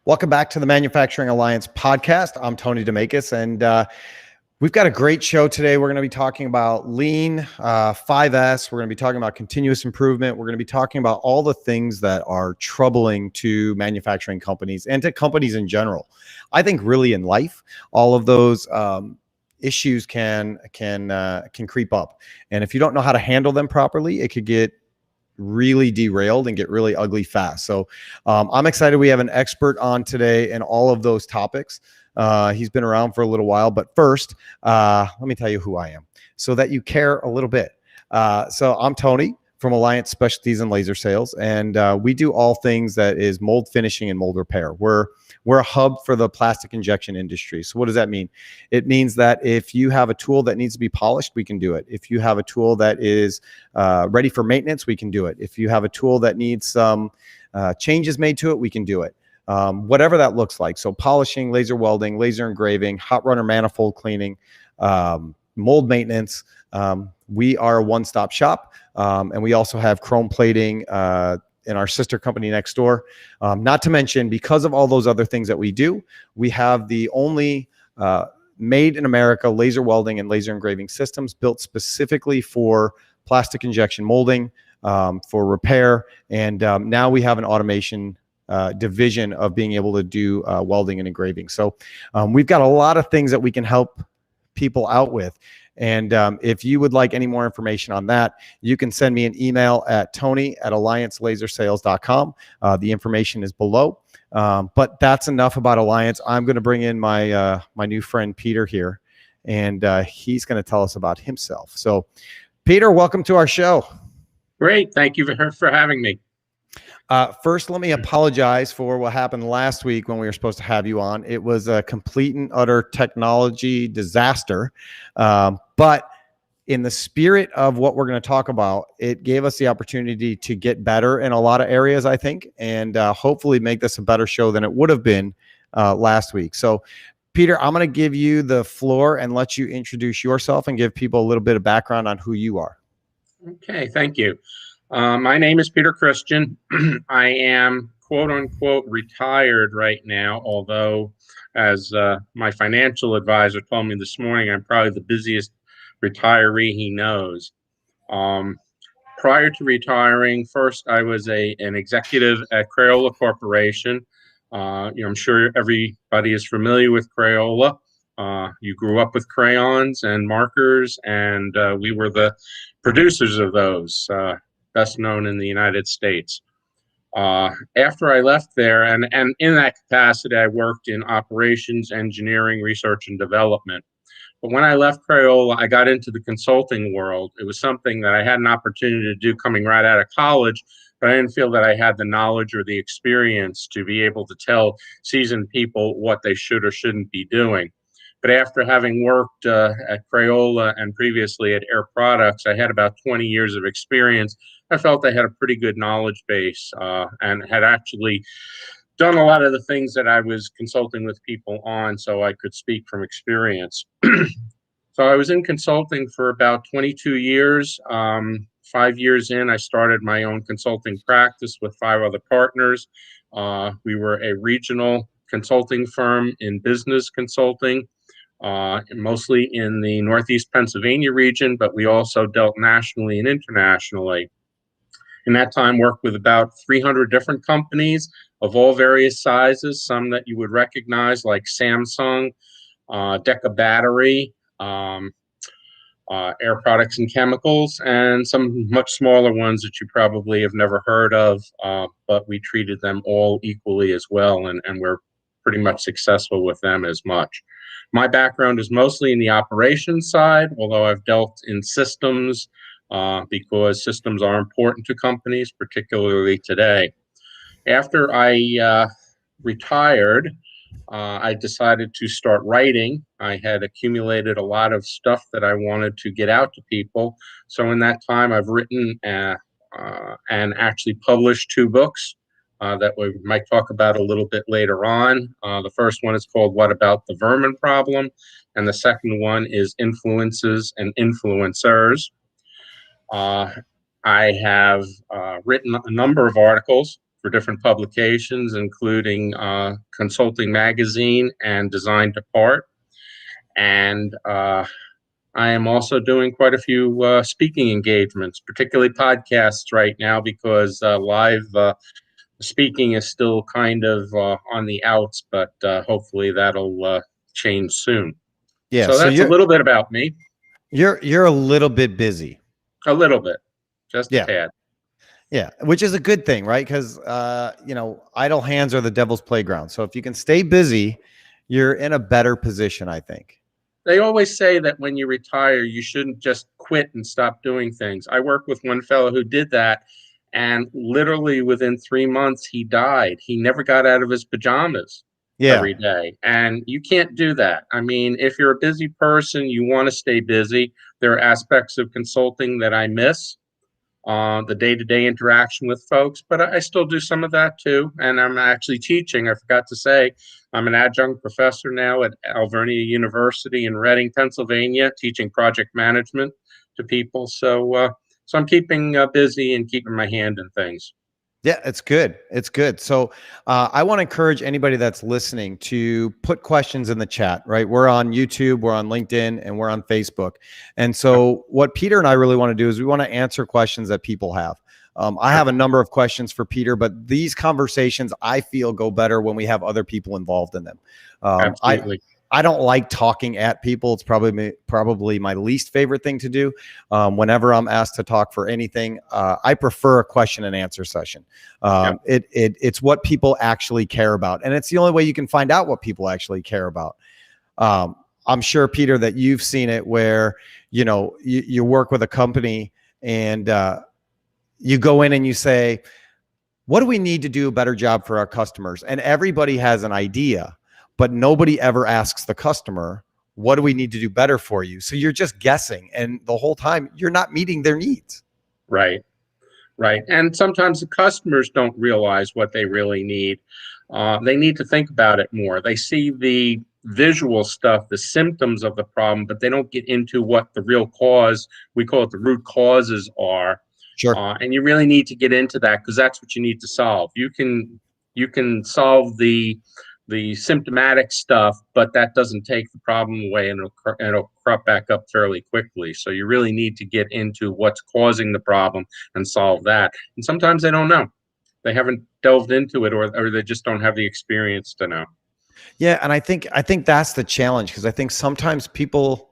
Welcome back to the Manufacturing Alliance podcast. I'm Tony DeMakis, and we've got a great show today. We're going to be talking about Lean, 5S. We're going to be talking about continuous improvement. We're going to be talking about all the things that are troubling to manufacturing companies and to companies in general. I think really in life, all of those issues can creep up, and if you don't know how to handle them properly, it could get really derailed and get really ugly fast. So I'm excited. We have an expert on today in all of those topics. He's been around for a little while, but first, let me tell you who I am so that you care a little bit. So I'm Tony from Alliance Specialties and Laser Sales, and we do all things that is mold finishing and mold repair. We're a hub for the plastic injection industry. So what does that mean? It means that if you have a tool that needs to be polished, we can do it. If you have a tool that is ready for maintenance, we can do it. If you have a tool that needs some changes made to it, we can do it. Whatever that looks like. So polishing, laser welding, laser engraving, hot runner manifold cleaning, mold maintenance. We are a one-stop shop. And we also have chrome plating in our sister company next door. Not to mention, because of all those other things that we do, we have the only made in America laser welding and laser engraving systems built specifically for plastic injection molding, for repair. And now we have an automation division of being able to do welding and engraving. So we've got a lot of things that we can help people out with. And if you would like any more information on that, you can send me an email at tony@alliancelasersales.com. The information is below. But that's enough about Alliance. I'm going to bring in my my new friend Peter here, and he's going to tell us about himself. So, Peter, welcome to our show. Great. Thank you for having me. First, let me apologize for what happened last week when we were supposed to have you on. It was a complete and utter technology disaster. But in the spirit of what we're going to talk about, it gave us the opportunity to get better in a lot of areas, I think, and hopefully make this a better show than it would have been last week. So, Peter, I'm going to give you the floor and let you introduce yourself and give people a little bit of background on who you are. Okay, thank you. My name is Peter Christian. I am quote unquote retired right now, although as my financial advisor told me this morning, I'm probably the busiest retiree he knows. Prior to retiring, first I was an executive at Crayola Corporation. I'm sure everybody is familiar with Crayola. You grew up with crayons and markers, and we were the producers of those. Best known in the United States. After I left there, and in that capacity, I worked in operations, engineering, research, and development. But when I left Crayola, I got into the consulting world. It was something that I had an opportunity to do coming right out of college, but I didn't feel that I had the knowledge or the experience to be able to tell seasoned people what they should or shouldn't be doing. But after having worked at Crayola and previously at Air Products, I had about 20 years of experience. I felt I had a pretty good knowledge base and had actually done a lot of the things that I was consulting with people on, so I could speak from experience. So I was in consulting for about 22 years. 5 years in, I started my own consulting practice with 5 other partners. We were a regional consulting firm in business consulting. Mostly in the Northeast Pennsylvania region, but we also dealt nationally and internationally. In that time, worked with about 300 different companies of all various sizes, some that you would recognize like Samsung, Deca Battery, Air Products and Chemicals, and some much smaller ones that you probably have never heard of, but we treated them all equally as well, and we're pretty much successful with them as much. My background is mostly in the operations side, although I've dealt in systems because systems are important to companies, particularly today. After I retired, I decided to start writing. I had accumulated a lot of stuff that I wanted to get out to people. So in that time, I've written and actually published 2 books. That we might talk about a little bit later on. The first one is called What About the Vermin Problem? And the second one is Influences and Influencers. I have written a number of articles for different publications, including Consulting Magazine and Design to Part. And I am also doing quite a few speaking engagements, particularly podcasts right now, because live speaking is still kind of on the outs, but hopefully that'll change soon. Yeah. So So that's a little bit about me. you're a little bit busy. A little bit, just a Yeah. tad. Yeah, which is a good thing, right? Because idle hands are the devil's playground. So if you can stay busy, you're in a better position, I think. They always say that when you retire, you shouldn't just quit and stop doing things. I worked with one fellow who did that, and literally within 3 months, he died. He never got out of his pajamas Yeah. every day. And you can't do that. I mean, if you're a busy person, you want to stay busy. There are aspects of consulting that I miss, the day-to-day interaction with folks, but I still do some of that too. And I'm actually teaching. I forgot to say, I'm an adjunct professor now at Alvernia University in Reading, Pennsylvania, teaching project management to people. So I'm keeping busy and keeping my hand in things. Yeah, it's good. It's good. So I want to encourage anybody that's listening to put questions in the chat, right? We're on YouTube, we're on LinkedIn, and we're on Facebook. And so what Peter and I really want to do is we want to answer questions that people have. I have a number of questions for Peter, but these conversations I feel go better when we have other people involved in them. Absolutely. I don't like talking at people. It's probably my least favorite thing to do. Whenever I'm asked to talk for anything, I prefer a question and answer session. It's what people actually care about, and it's the only way you can find out what people actually care about. I'm sure, Peter, that you've seen it where you work with a company and you go in and you say, "What do we need to do a better job for our customers?" And everybody has an idea, but nobody ever asks the customer, what do we need to do better for you? So you're just guessing. And the whole time you're not meeting their needs. Right. Right. And sometimes the customers don't realize what they really need. They need to think about it more. They see the visual stuff, the symptoms of the problem, but they don't get into what the real cause, we call it the root causes, are. Sure. And you really need to get into that because that's what you need to solve. You can solve the symptomatic stuff, but that doesn't take the problem away, and it'll crop back up fairly quickly. So you really need to get into what's causing the problem and solve that. And sometimes they don't know. They haven't delved into it, or they just don't have the experience to know. Yeah, and I think that's the challenge, because I think sometimes people,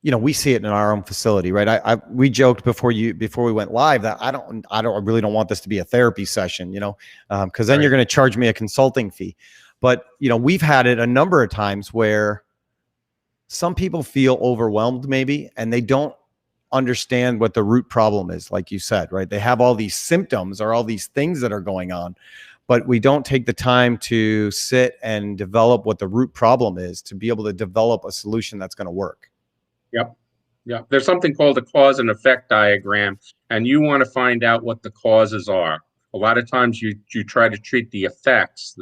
we see it in our own facility, right? We joked before we went live that I really don't want this to be a therapy session, because then Right. you're going to charge me a consulting fee. But we've had it a number of times where some people feel overwhelmed maybe, and they don't understand what the root problem is, like you said, right? They have all these symptoms or all these things that are going on, but we don't take the time to sit and develop what the root problem is to be able to develop a solution that's going to work. Yep. Yeah. There's something called a cause and effect diagram, and you want to find out what the causes are. A lot of times you try to treat the effects,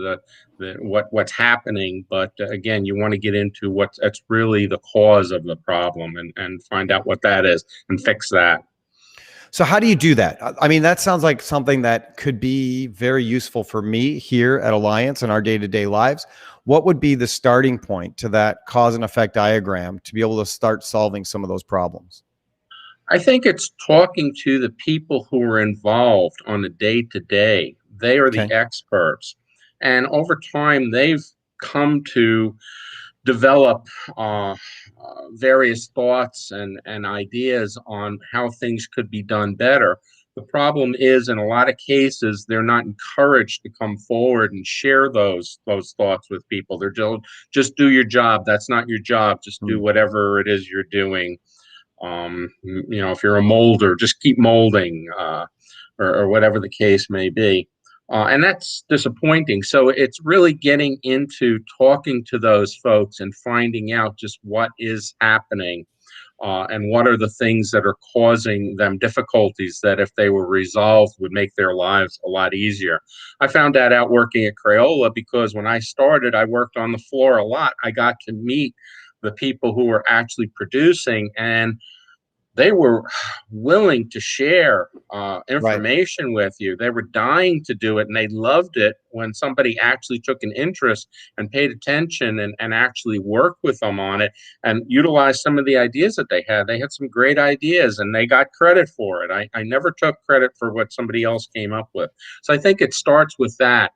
what's happening, but again, you want to get into that's really the cause of the problem and find out what that is and fix that. So how do you do that? I mean, that sounds like something that could be very useful for me here at Alliance in our day-to-day lives. What would be the starting point to that cause and effect diagram to be able to start solving some of those problems? I think it's talking to the people who are involved on the day-to-day. They are the Okay. experts. And over time, they've come to develop various thoughts and ideas on how things could be done better. The problem is, in a lot of cases, they're not encouraged to come forward and share those thoughts with people. They're just do your job. That's not your job. Just do whatever it is you're doing. If you're a molder, just keep molding, or whatever the case may be. And that's disappointing. So it's really getting into talking to those folks and finding out just what is happening, and what are the things that are causing them difficulties that, if they were resolved, would make their lives a lot easier. I found that out working at Crayola, because when I started, I worked on the floor a lot. I got to meet the people who were actually producing, and they were willing to share Right. information with you. They were dying to do it, and they loved it when somebody actually took an interest and paid attention and actually worked with them on it and utilized some of the ideas that they had. They had some great ideas, and they got credit for it. I never took credit for what somebody else came up with. So I think it starts with that.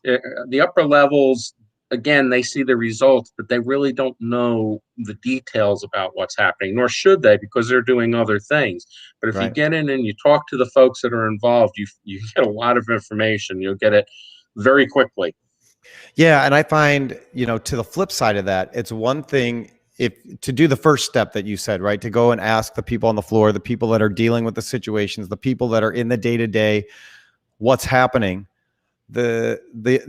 The upper levels, again, they see the results, but they really don't know the details about what's happening, nor should they, because they're doing other things. But if you Right. get in and you talk to the folks that are involved, you get a lot of information. You'll get it very quickly. Yeah, and I find, to the flip side of that, it's one thing if to do the first step that you said, right? To go and ask the people on the floor, the people that are dealing with the situations, the people that are in the day-to-day, what's happening. The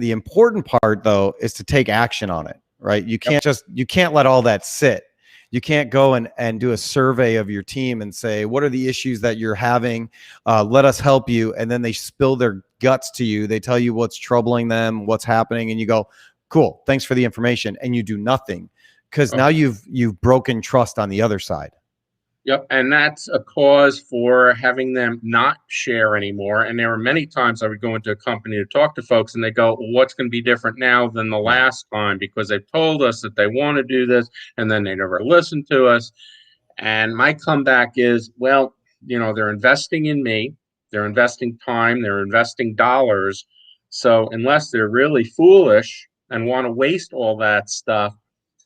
important part though is to take action on it, right? You can't let all that sit. You can't go and do a survey of your team and say, what are the issues that you're having? Let us help you. And then they spill their guts to you. They tell you what's troubling them, what's happening. And you go, cool, thanks for the information. And you do nothing because Oh, now you've broken trust on the other side. yep. And that's a cause for having them not share anymore. And there were many times I would go into a company to talk to folks and they go, well, what's going to be different now than the Yeah. last time? Because they've told us that they want to do this and then they never listen to us. And my comeback is, well, they're investing in me, they're investing time, they're investing dollars. So unless they're really foolish and want to waste all that stuff,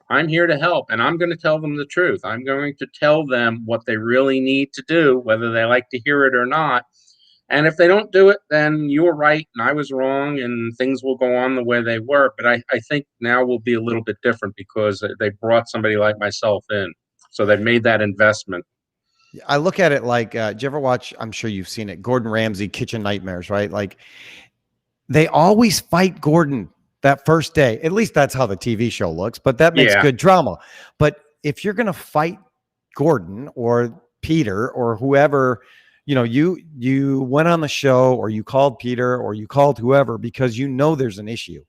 I'm here to help, and I'm going to tell them the truth. I'm going to tell them what they really need to do, whether they like to hear it or not. And if they don't do it, then you were right and I was wrong, and things will go on the way they were. But I think now will be a little bit different because they brought somebody like myself in. So they've made that investment. I look at it like, do you ever watch, I'm sure you've seen it, Gordon Ramsay Kitchen Nightmares, right? Like they always fight Gordon that first day. At least that's how the TV show looks, but that makes Yeah, good drama. But if you're going to fight Gordon or Peter or whoever, you went on the show or you called Peter or you called whoever because there's an issue.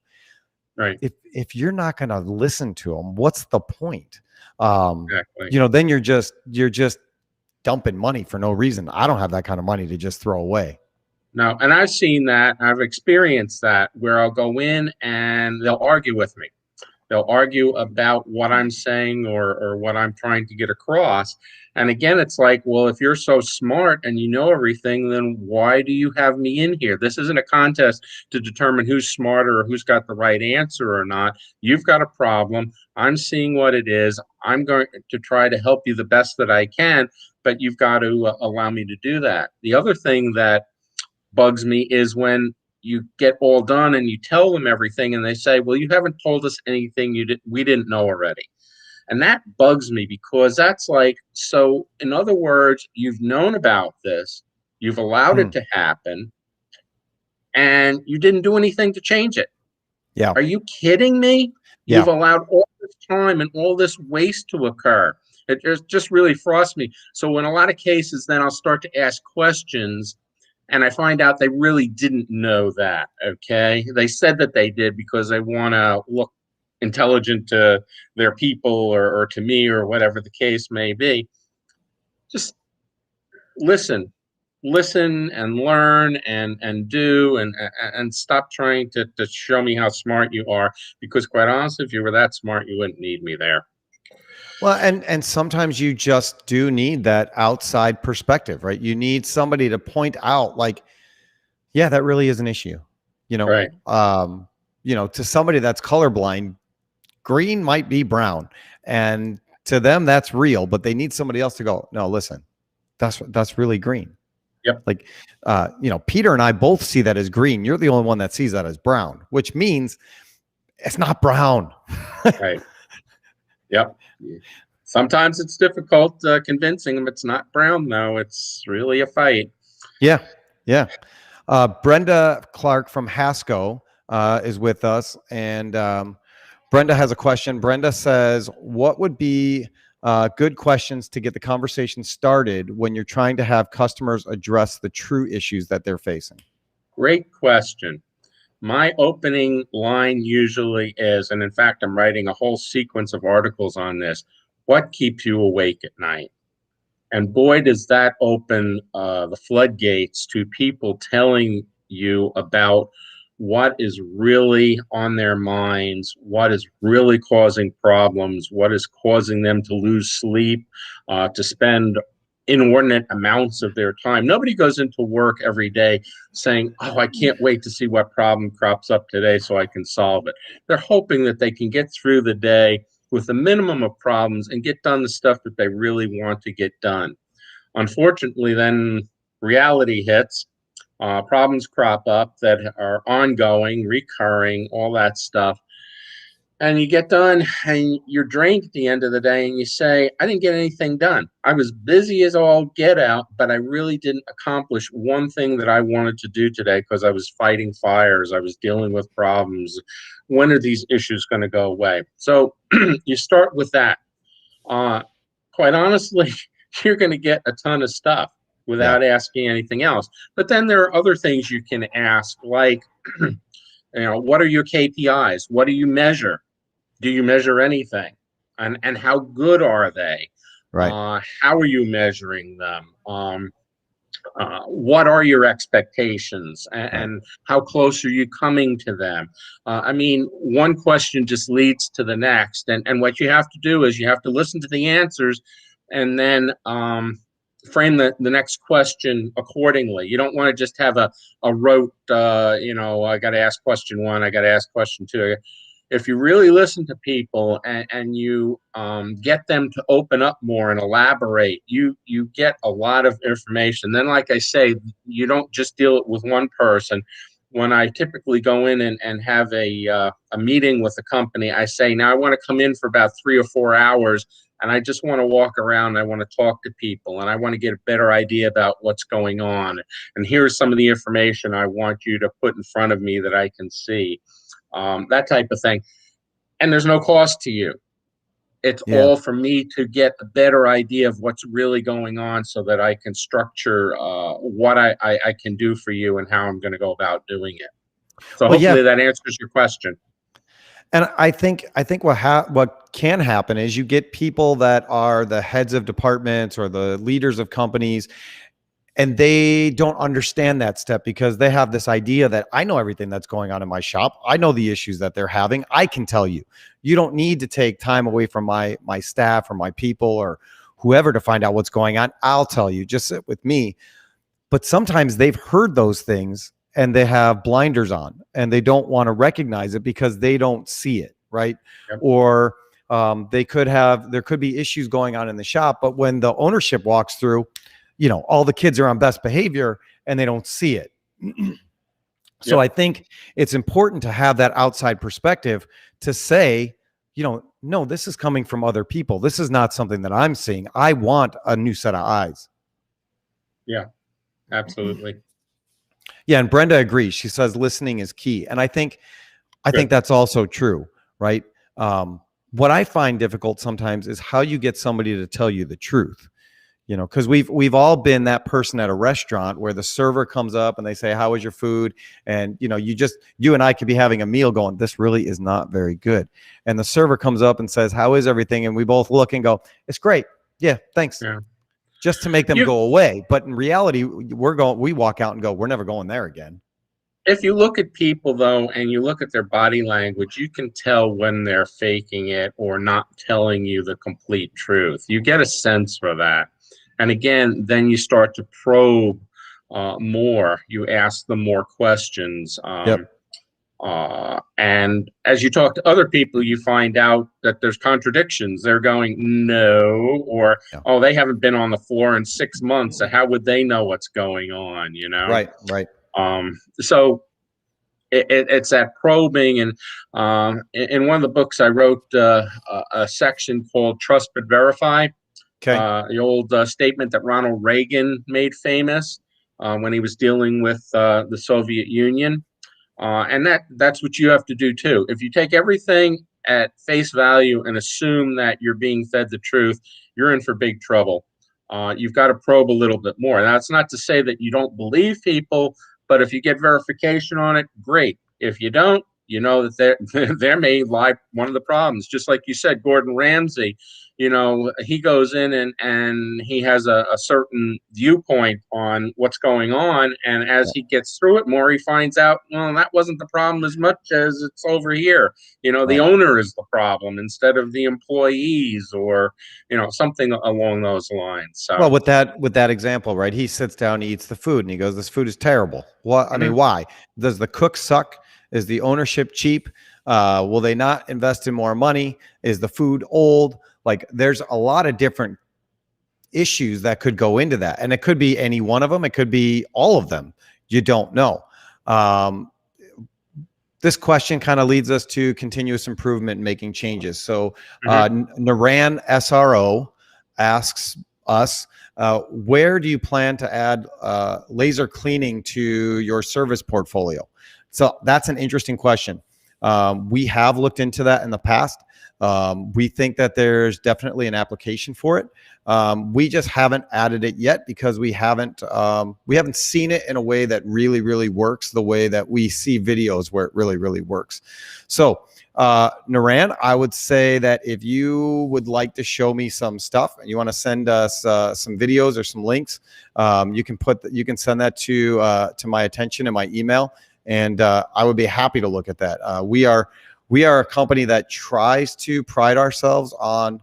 right. If you're not going to listen to them, what's the point? Exactly. Then you're just dumping money for no reason. I don't have that kind of money to just throw away. No, and I've seen that. I've experienced that where I'll go in and they'll argue with me. They'll argue about what I'm saying or what I'm trying to get across. And again, it's like, well, if you're so smart and you know everything, then why do you have me in here? This isn't a contest to determine who's smarter or who's got the right answer or not. You've got a problem. I'm seeing what it is. I'm going to try to help you the best that I can, but you've got to allow me to do that. The other thing that bugs me is when you get all done and you tell them everything and they say, well, you haven't told us anything we didn't know already. And that bugs me because that's like, so in other words, you've known about this, you've allowed Hmm. it to happen, and you didn't do anything to change it. Yeah. Are you kidding me? Yeah. You've allowed all this time and all this waste to occur. It just really frosts me. So in a lot of cases, then I'll start to ask questions and I find out they really didn't know that. Okay. They said that they did because they want to look intelligent to their people or to me or whatever the case may be. Just listen and learn and do and stop trying to show me how smart you are, because quite honestly, if you were that smart, you wouldn't need me there. Well, and sometimes you just do need that outside perspective, right? You need somebody to point out, like, yeah, that really is an issue. You know, Right. to somebody that's colorblind, green might be brown, and to them that's real, but they need somebody else to go, no, listen, that's really green. Yep. Like, Peter and I both see that as green. You're the only one that sees that as brown, which means it's not brown. Right. Yep. Sometimes it's difficult convincing them it's not brown, though. It's really a fight. Yeah. Yeah. Brenda Clark from Hasco is with us. And Brenda has a question. Brenda says, what would be good questions to get the conversation started when you're trying to have customers address the true issues that they're facing? Great question. My opening line usually is, and in fact, I'm writing a whole sequence of articles on this. What keeps you awake at night? And boy, does that open the floodgates to people telling you about what is really on their minds, what is really causing problems, what is causing them to lose sleep, to spend inordinate amounts of their time. Nobody goes into work every day saying, oh, I can't wait to see what problem crops up today so I can solve it. They're hoping that they can get through the day with a minimum of problems and get done the stuff that they really want to get done. Unfortunately, then reality hits. Problems crop up that are ongoing, recurring, all that stuff. And you get done and you're drained at the end of the day and you say, I didn't get anything done. I was busy as all get out, but I really didn't accomplish one thing that I wanted to do today because I was fighting fires. I was dealing with problems. When are these issues going to go away? So you start with that. Quite honestly, you're going to get a ton of stuff without asking anything else. But then there are other things you can ask, like, what are your KPIs? What do you measure? Do you measure anything? And how good are they? Right. How are you measuring them? What are your expectations, and how close are you coming to them? I mean, one question just leads to the next. And what you have to do is you have to listen to the answers and then frame the next question accordingly. You don't want to just have a rote, I got to ask question one, I got to ask question two. If you really listen to people and you get them to open up more and elaborate, you get a lot of information. Then, like I say, you don't just deal with one person. When I typically go in and have a meeting with a company, I say, now I want to come in for about 3 or 4 hours, and I just want to walk around. I want to talk to people, and I want to get a better idea about what's going on. And here's some of the information I want you to put in front of me that I can see. That type of thing. And there's no cost to you. It's all for me to get a better idea of what's really going on so that I can structure what I can do for you and how I'm going to go about doing it. So hopefully that answers your question. And I think what can happen is you get people that are the heads of departments or the leaders of companies, and they don't understand that step because they have this idea that I know everything that's going on in my shop. I know the issues that they're having. I can tell you. You don't need to take time away from my staff or my people or whoever to find out what's going on. I'll tell you. Just sit with me. But sometimes they've heard those things and they have blinders on and they don't want to recognize it because they don't see it, right? Yep. Or there could be issues going on in the shop, but when the ownership walks through, all the kids are on best behavior and they don't see it. So I think it's important to have that outside perspective to say, no, this is coming from other people. This is not something that I'm seeing. I want a new set of eyes. Yeah, absolutely. Yeah. And Brenda agrees. She says listening is key. And I think that's also true, right? What I find difficult sometimes is how you get somebody to tell you the truth. Because we've all been that person at a restaurant where the server comes up and they say, how was your food? And, you and I could be having a meal going, this really is not very good. And the server comes up and says, how is everything? And we both look and go, it's great. Yeah, thanks. Yeah. Just to make them go away. But in reality, we walk out and go, we're never going there again. If you look at people, though, and you look at their body language, you can tell when they're faking it or not telling you the complete truth. You get a sense for that. And again, then you start to probe more. You ask them more questions. And as you talk to other people, you find out that there's contradictions. They're going, no, or, oh, they haven't been on the floor in 6 months. So how would they know what's going on, Right. So it's that probing. And in one of the books I wrote a section called Trust But Verify. Okay. The old statement that Ronald Reagan made famous when he was dealing with the Soviet Union. And that's what you have to do too. If you take everything at face value and assume that you're being fed the truth, you're in for big trouble. You've got to probe a little bit more. Now, that's not to say that you don't believe people, but if you get verification on it, great. If you don't, you know that there there may lie one of the problems. Just like you said, Gordon Ramsay, you know, he goes in and he has a certain viewpoint on what's going on, and as he gets through it more, he finds out, well, that wasn't the problem as much as it's over here. You know, the Right. owner is the problem instead of the employees, or you know, something along those lines. Well, So, with that example, right? He sits down, he eats the food, and he goes, "This food is terrible." What? I mean, mhm, why? Does the cook suck? Is the ownership cheap? Will they not invest in more money? Is the food old? Like, there's a lot of different issues that could go into that, and it could be any one of them. It could be all of them. You don't know. Um, this question kind of leads us to continuous improvement and making changes. So, mhm. Naran SRO asks us, where do you plan to add laser cleaning to your service portfolio? So that's an interesting question. We have looked into that in the past. We think that there's definitely an application for it. We just haven't added it yet because we haven't seen it in a way that really works the way that we see videos where it really works. So, Naran, I would say that if you would like to show me some stuff and you want to send us some videos or some links, you can send that to my attention in my email, and I would be happy to look at that. We are a company that tries to pride ourselves on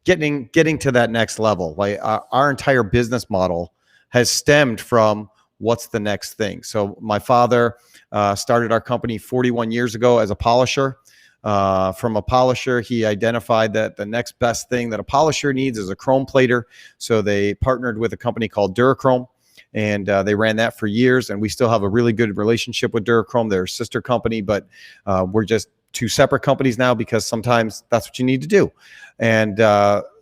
getting to that next level. Like our entire business model has stemmed from what's the next thing. So my father started our company 41 years ago as a polisher. From a polisher, he identified that the next best thing that a polisher needs is a chrome plater. So they partnered with a company called Durachrome, and they ran that for years. And we still have a really good relationship with Durachrome. They're a sister company, but we're just two separate companies now because sometimes that's what you need to do. And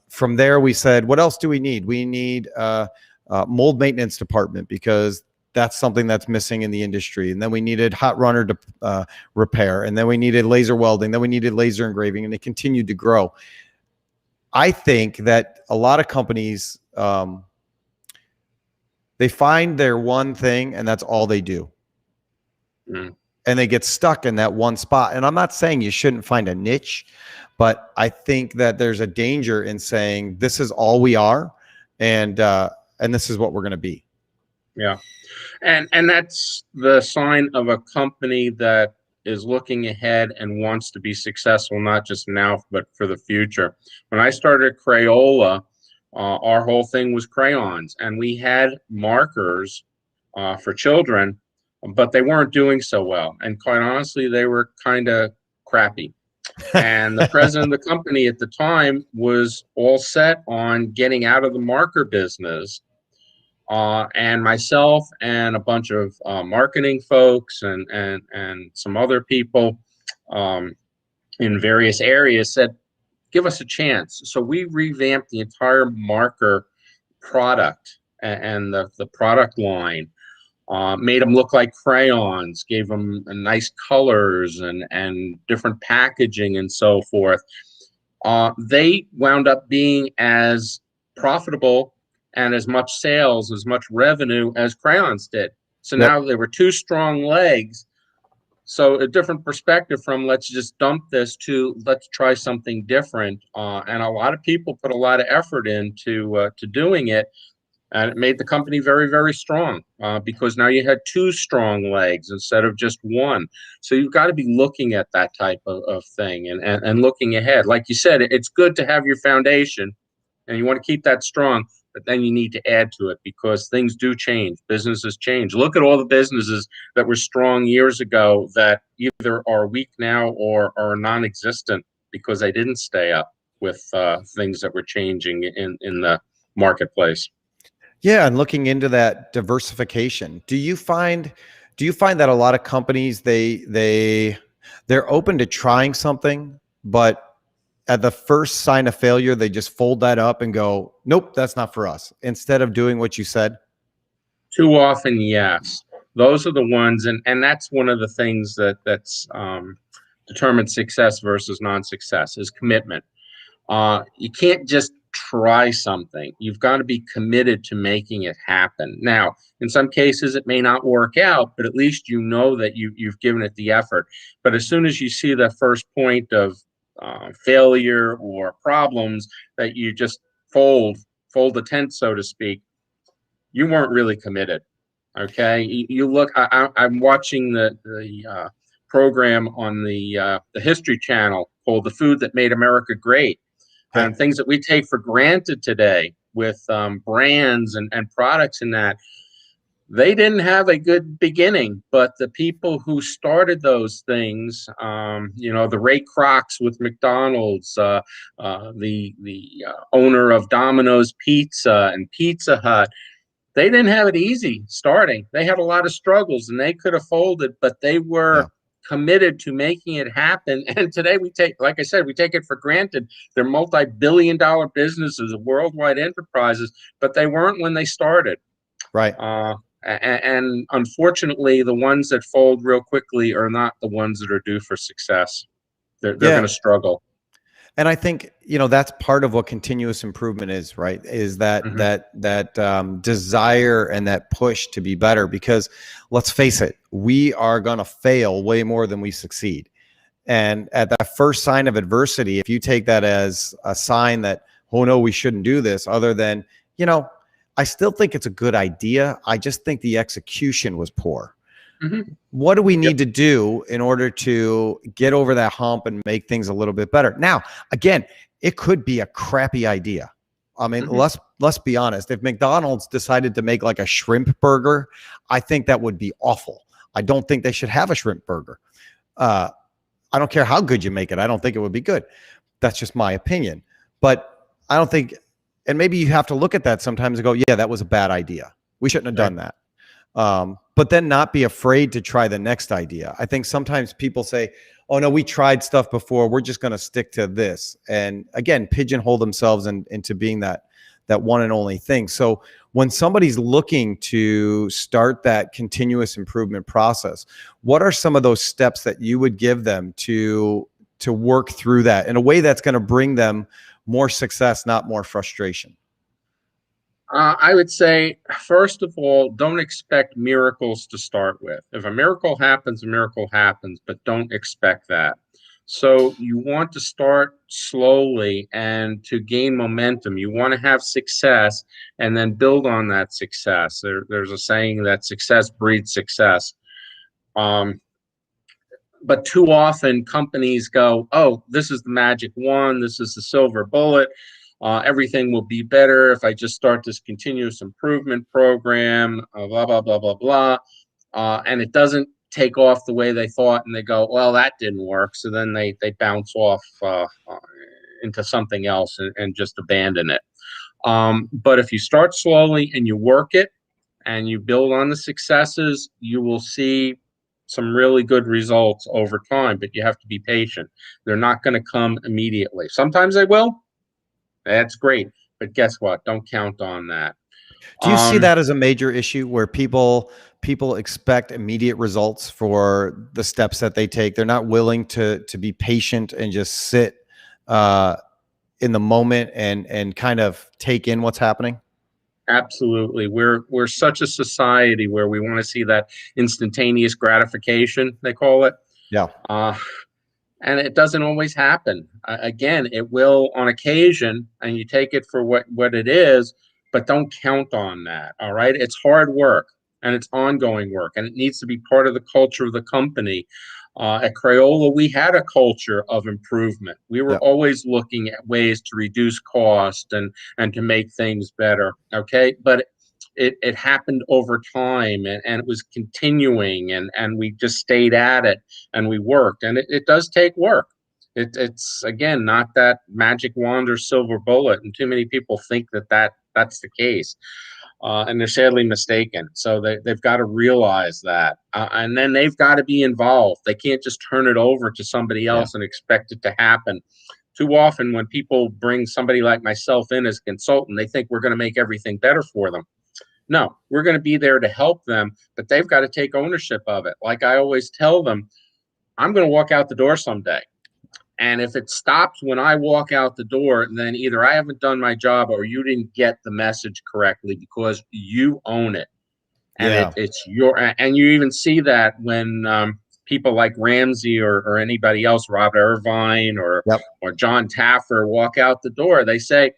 from there, we said, what else do we need? We need mold maintenance department because that's something that's missing in the industry. And then we needed hot runner to repair. And then we needed laser welding. Then we needed laser engraving, and it continued to grow. I think that a lot of companies, they find their one thing and that's all they do. Mm. And they get stuck in that one spot. And I'm not saying you shouldn't find a niche, but I think that there's a danger in saying this is all we are, and this is what we're going to be. Yeah. And that's the sign of a company that is looking ahead and wants to be successful, not just now, but for the future. When I started Crayola, our whole thing was crayons, and we had markers for children, but they weren't doing so well. And quite honestly, they were kind of crappy. And the president of the company at the time was all set on getting out of the marker business. And myself and a bunch of marketing folks and some other people in various areas said, give us a chance. So we revamped the entire marker product and the product line, made them look like crayons, gave them nice colors and different packaging and so forth. They wound up being as profitable and as much sales, as much revenue as crayons did. So Yep. now there were two strong legs. So a different perspective from let's just dump this to let's try something different. And a lot of people put a lot of effort into to doing it. And it made the company very strong because now you had two strong legs instead of just one. So you've got to be looking at that type of thing and looking ahead. Like you said, it's good to have your foundation and you want to keep that strong, but then you need to add to it because things do change. Businesses change. Look at all the businesses that were strong years ago that either are weak now or are non-existent because they didn't stay up with things that were changing in the marketplace. Yeah, and looking into that diversification, do you find that a lot of companies they're open to trying something, but at the first sign of failure, they just fold that up and go, nope, that's not for us, instead of doing what you said? Too often, yes. Those are the ones, and that's one of the things that's determines success versus non-success is commitment. You can't just try something. You've got to be committed to making it happen. Now, in some cases, it may not work out, but at least you know that you've given it the effort. But as soon as you see the first point of failure or problems, that you just fold the tent, so to speak, you weren't really committed. Okay, you look. I'm watching the program on the History Channel called "The Food That Made America Great," Okay. and things that we take for granted today with brands and products in that. They didn't have a good beginning, but the people who started those things, the Ray Krocs with McDonald's, the owner of Domino's Pizza and Pizza Hut, they didn't have it easy starting. They had a lot of struggles and they could have folded, but they were committed to making it happen. And today we take, like I said, we take it for granted. They're multi-billion-dollar businesses, worldwide enterprises, but they weren't when they started. Right. And unfortunately, the ones that fold real quickly are not the ones that are due for success. They're going to struggle. And I think, that's part of what continuous improvement is, right? Is that desire and that push to be better, because let's face it, we are going to fail way more than we succeed. And at that first sign of adversity, if you take that as a sign that, oh no, we shouldn't do this, other than, I still think it's a good idea. I just think the execution was poor. What do we need to do in order to get over that hump and make things a little bit better? Now, again, it could be a crappy idea. I mean, let's be honest. If McDonald's decided to make like a shrimp burger, I think that would be awful. I don't think they should have a shrimp burger. I don't care how good you make it. I don't think it would be good. That's just my opinion. But I don't think, and maybe you have to look at that sometimes and go, yeah, that was a bad idea. We shouldn't have done that. But then not be afraid to try the next idea. I think sometimes people say, oh no, we tried stuff before, we're just going to stick to this. And again, pigeonhole themselves into being that one and only thing. So when somebody's looking to start that continuous improvement process, what are some of those steps that you would give them to work through that in a way that's going to bring them more success, not more frustration? I would say, first of all, don't expect miracles to start with. If a miracle happens, but don't expect that. So you want to start slowly and to gain momentum. You want to have success and then build on that success. There's a saying that success breeds success. But too often companies go, oh, this is the magic wand. This is the silver bullet. Everything will be better if I just start this continuous improvement program, blah, blah, blah, blah, blah. And it doesn't take off the way they thought, and they go, well, that didn't work. So then they bounce off into something else and just abandon it. But if you start slowly and you work it and you build on the successes, you will see some really good results over time, but you have to be patient. They're not going to come immediately. Sometimes they will. That's great. But guess what? Don't count on that. Do you see that as a major issue where people expect immediate results for the steps that they take? They're not willing to be patient and just sit in the moment and kind of take in what's happening? Absolutely. We're such a society where we want to see that instantaneous gratification, they call it. Yeah. And it doesn't always happen. Again, it will on occasion, and you take it for what it is, but don't count on that. All right. It's hard work and it's ongoing work, and it needs to be part of the culture of the company. At Crayola, we had a culture of improvement. We were always looking at ways to reduce cost and to make things better. Okay. But it happened over time, and it was continuing, and we just stayed at it and we worked, and it does take work. It's again, not that magic wand or silver bullet, and too many people think that's the case. And they're sadly mistaken. So they've got to realize that. And then they've got to be involved. They can't just turn it over to somebody else and expect it to happen. Too often when people bring somebody like myself in as a consultant, they think we're going to make everything better for them. No, we're going to be there to help them, but they've got to take ownership of it. Like I always tell them, I'm going to walk out the door someday. And if it stops when I walk out the door, then either I haven't done my job or you didn't get the message correctly, because you own it. And Yeah. it's your, and you even see that when people like Ramsey or anybody else, Robert Irvine Yep. or John Taffer, walk out the door, they say,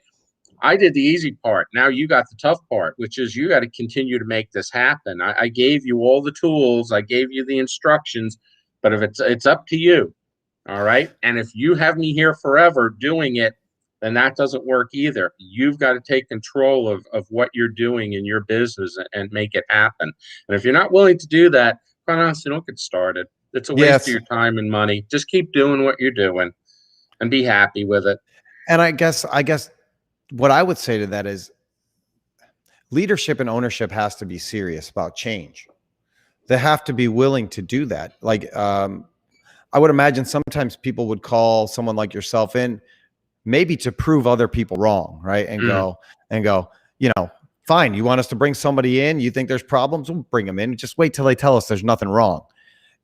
I did the easy part. Now you got the tough part, which is you got to continue to make this happen. I gave you all the tools, I gave you the instructions, but if it's up to you. All right. And if you have me here forever doing it, then that doesn't work either. You've got to take control of what you're doing in your business and make it happen. And if you're not willing to do that, quite honestly, don't get started. It's a waste of Yes. your time and money. Just keep doing what you're doing and be happy with it. And I guess what I would say to that is leadership and ownership has to be serious about change. They have to be willing to do that. Like, I would imagine sometimes people would call someone like yourself in maybe to prove other people wrong, right? And go, fine, you want us to bring somebody in, you think there's problems, we'll bring them in. Just wait till they tell us there's nothing wrong.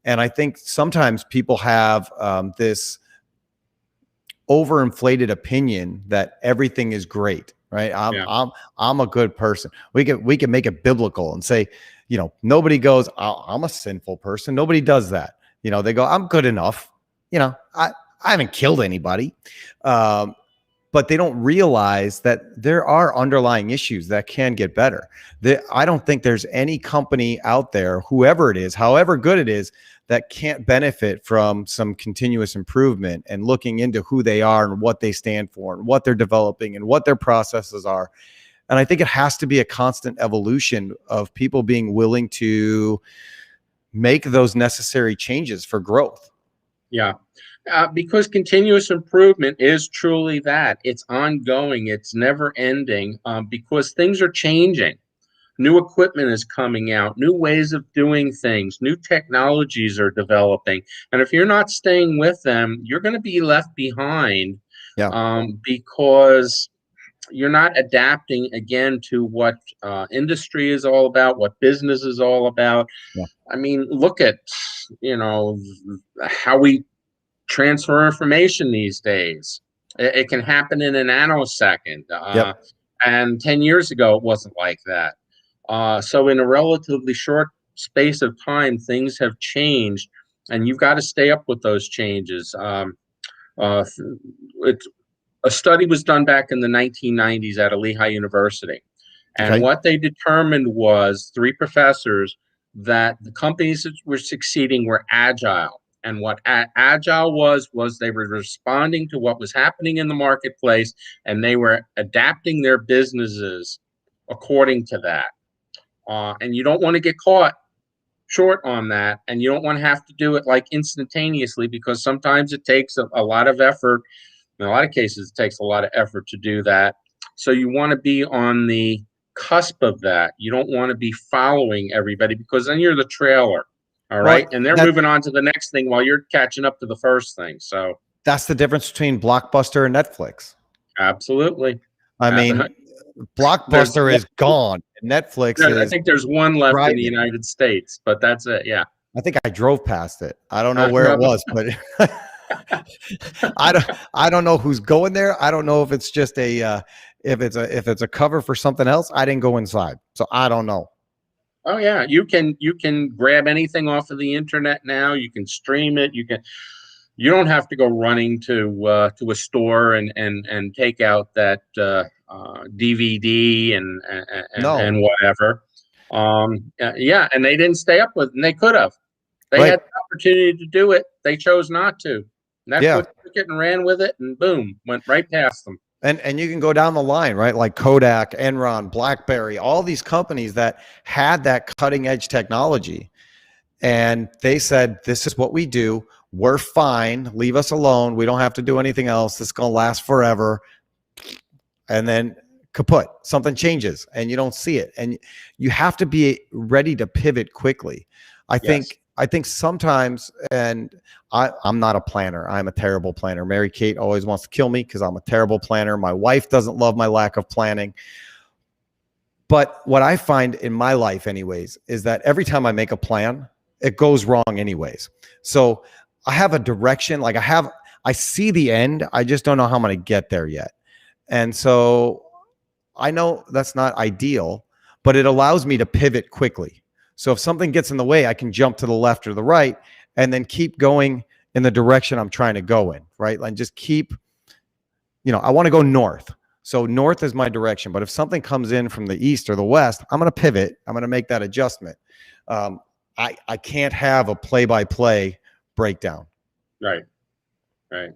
And I think sometimes people have this overinflated opinion that everything is great, right? I'm a good person. We can make it biblical and say, nobody goes, I'm a sinful person. Nobody does that. They go, I'm good enough. I haven't killed anybody. But they don't realize that there are underlying issues that can get better. I don't think there's any company out there, whoever it is, however good it is, that can't benefit from some continuous improvement and looking into who they are and what they stand for and what they're developing and what their processes are. And I think it has to be a constant evolution of people being willing to make those necessary changes for growth. Yeah. Because continuous improvement is truly that. It's ongoing. It's never ending, because things are changing. New equipment is coming out, new ways of doing things, new technologies are developing. And if you're not staying with them, you're going to be left behind, because you're not adapting again to what industry is all about, what business is all about. Yeah. I mean, look at, how we transfer information these days. It can happen in a nanosecond. And 10 years ago, it wasn't like that. So in a relatively short space of time, things have changed, and you've got to stay up with those changes. A study was done back in the 1990s at Lehigh University. And what they determined was, 3 professors, that the companies that were succeeding were agile. And what agile was they were responding to what was happening in the marketplace, and they were adapting their businesses according to that. And you don't want to get caught short on that, and you don't want to have to do it like instantaneously, because sometimes it takes a lot of effort. In a lot of cases, it takes a lot of effort to do that. So you want to be on the cusp of that. You don't want to be following everybody, because then you're the trailer. All right. And they're moving on to the next thing while you're catching up to the first thing. So that's the difference between Blockbuster and Netflix. Absolutely. I mean, Blockbuster is gone. Netflix is. I think there's one left in the United States, but that's it. Yeah. I think I drove past it. I don't know where it was, but I don't know who's going there. I don't know if it's just if it's a cover for something else. I didn't go inside, so I don't know. Oh yeah, you can grab anything off of the internet now. You can stream it. You don't have to go running to a store and take out that DVD and whatever. Yeah, and they didn't stay up with it, and they could have. They had the opportunity to do it. They chose not to. Netflix took it and ran with it, and boom, went right past them. And you can go down the line, right? Like Kodak, Enron, BlackBerry, all these companies that had that cutting edge technology. And they said, this is what we do. We're fine. Leave us alone. We don't have to do anything else. This is going to last forever. And then kaput, something changes and you don't see it. And you have to be ready to pivot quickly. I think sometimes, and I'm not a planner. I'm a terrible planner. Mary Kate always wants to kill me because I'm a terrible planner. My wife doesn't love my lack of planning. But what I find in my life anyways, is that every time I make a plan, it goes wrong anyways. So I have a direction. Like I I see the end. I just don't know how I'm going to get there yet. And so I know that's not ideal, but it allows me to pivot quickly. So if something gets in the way, I can jump to the left or the right and then keep going in the direction I'm trying to go in, right? And just keep, I want to go north. So north is my direction. But if something comes in from the east or the west, I'm going to pivot. I'm going to make that adjustment. I can't have a play-by-play breakdown. Right. Right.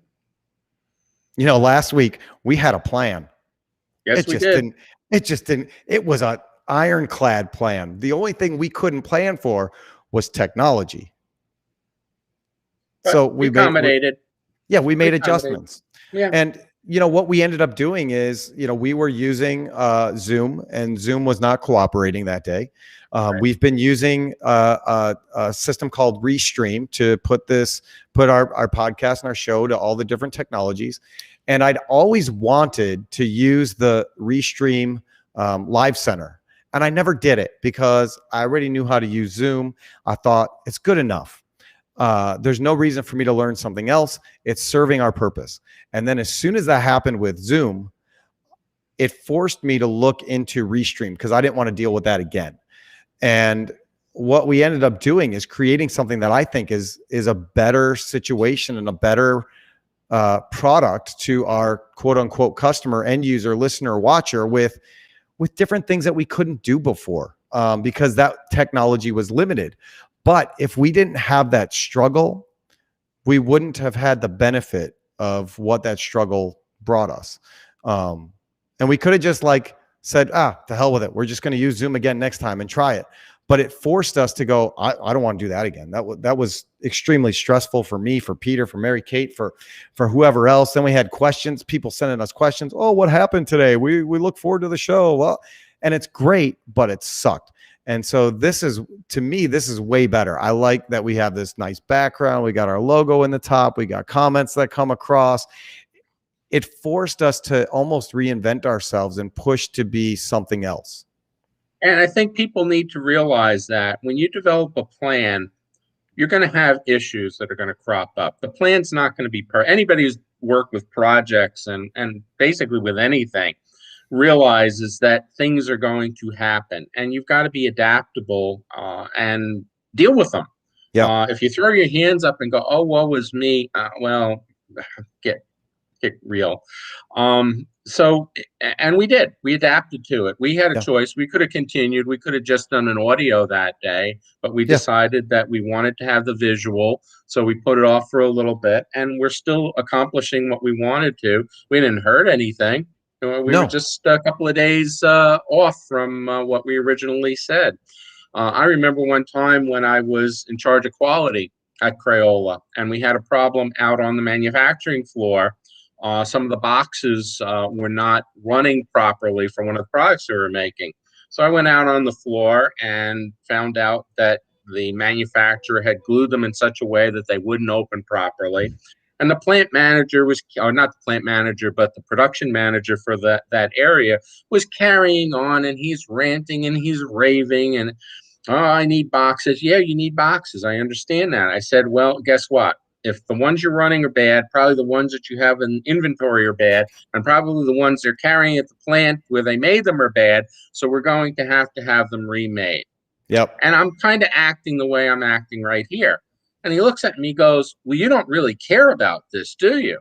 Last week we had a plan. Yes, we did. It was an ironclad plan. The only thing we couldn't plan for was technology. But so we accommodated. We made adjustments. Yeah. And what we ended up doing is, we were using Zoom, and Zoom was not cooperating that day. Right. We've been using a system called Restream to put our podcast and our show to all the different technologies. And I'd always wanted to use the Restream Live Center. And I never did it because I already knew how to use Zoom. I thought it's good enough. There's no reason for me to learn something else. It's serving our purpose. And then as soon as that happened with Zoom, it forced me to look into Restream because I didn't want to deal with that again. And what we ended up doing is creating something that I think is a better situation and a better product to our quote unquote customer, end user, listener, watcher with different things that we couldn't do before because that technology was limited. But if we didn't have that struggle, we wouldn't have had the benefit of what that struggle brought us. And we could have just said, to hell with it. We're just going to use Zoom again next time and try it. But it forced us to go, I don't want to do that again. That was extremely stressful for me, for Peter, for Mary Kate, for whoever else. Then we had questions, people sending us questions. Oh, what happened today? We look forward to the show. Well, and it's great, but it sucked. And so to me, this is way better. I like that we have this nice background. We got our logo in the top. We got comments that come across. It forced us to almost reinvent ourselves and push to be something else. And I think people need to realize that when you develop a plan, you're going to have issues that are going to crop up. The plan's not going to be perfect. Anybody who's worked with projects and basically with anything realizes that things are going to happen, and you've got to be adaptable and deal with them. Yeah. If you throw your hands up and go, "Oh, woe is me," well, get real. And we did. We adapted to it. We had a choice. We could have continued. We could have just done an audio that day, but we decided that we wanted to have the visual, so we put it off for a little bit, and we're still accomplishing what we wanted to. We didn't hurt anything. We were just a couple of days off from what we originally said. I remember one time when I was in charge of quality at Crayola, and we had a problem out on the manufacturing floor. Some of the boxes were not running properly for one of the products we were making. So I went out on the floor and found out that the manufacturer had glued them in such a way that they wouldn't open properly. And the plant manager was, or not the plant manager, but the production manager for that area was carrying on, and he's ranting and he's raving and, "Oh, I need boxes." "Yeah, you need boxes. I understand that." I said, "Well, guess what? If the ones you're running are bad, probably the ones that you have in inventory are bad, and probably the ones they're carrying at the plant where they made them are bad. So we're going to have them remade." Yep. And I'm kind of acting the way I'm acting right here. And he looks at me, goes, "Well, you don't really care about this, do you?"